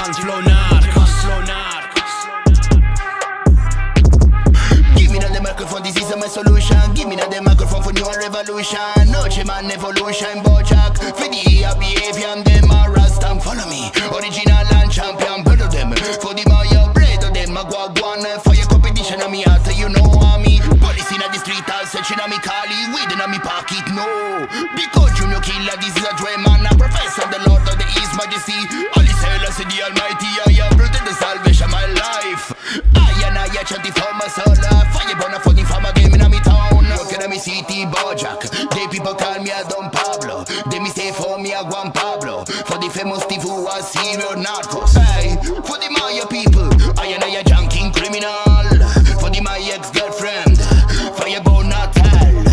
Man, flow narcos. Give me the microphone, this is my solution. Give me the microphone for new revolution. Noches Man evolution, Bojack. For the behavior and them a Rastam. Follow me, original and champion. Better them, for the Maya bread of them. I go one fire competition on me after you know what me. Police in the street, all searching on me Kali. Weed in me pocket, no. Because Junior Killer, this is a dream man. A professor, the Lord of the East Majesty. Holy Sailors, the Almighty. I am rooted the salvation of my life. I chanting for my soul. Fire burn a funny for my game in a me town. Working in me city, Bojack. They people call me a Don Pablo. They me say for me a Juan Pablo. For the famous T4N4 R3C narcos. Hey, for the Maya people, I a junking criminal. For the my ex-girlfriend, fire burn a tell.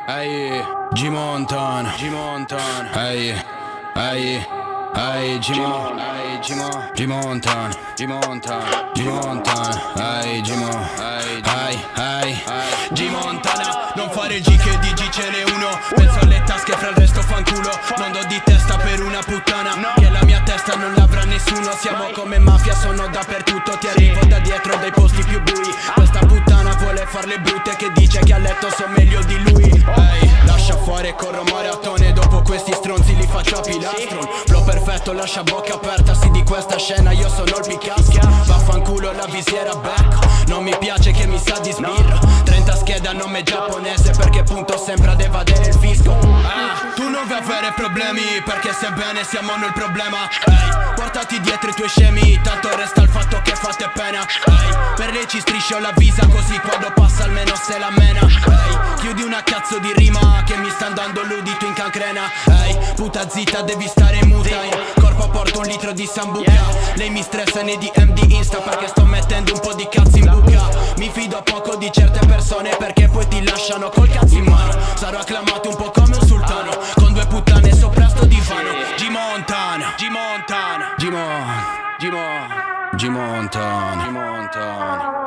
Aye, G-Montan, aye, G-Montan, aye, G-Montan, G-Montana. Non fare il G che di G ce n'è uno. Penso alle tasche fra il resto fanculo. Non do di testa per una puttana che la mia testa non l'avrà nessuno. Siamo come mafia, sono dappertutto. Ti arrivo da dietro dai posti più bui. Questa puttana vuole farle brutte, che dice che a letto so meglio di lui. Ehi, lascia fuori e corro maratone. Dopo questi stronzi li faccio a pilastron. Flow perfetto, lascia bocca aperta. Sì, di questa scena io sono il Picasso. Vaffanculo la visiera becco. Non mi piace che mi sa di sbirro. 30 schede a nome giapponese perché punto sempre ad evadere il fisco. Tu non vuoi avere problemi perché sebbene siamo noi il problema. Portati dietro i tuoi scemi, tanto resta il fatto che fate pena. Per lei ci striscio la visa così quando passa almeno se la mena. Chiudi una cazzo di rima che mi sta andando l'udito in cancrena. Puta zitta, devi stare muta. In corpo porto un litro di sambuca. Lei mi stressa nei DM di Insta perché sto mettendo un po' di cazzo in buca. Mi fido poco di certe persone perché poi ti lasciano col cazzo in mano. Sarò acclamato un po' come un sultano con due puttane sopra sto divano. G-Montan, G-Montan, G-Montan, G-Montan, G-Montan.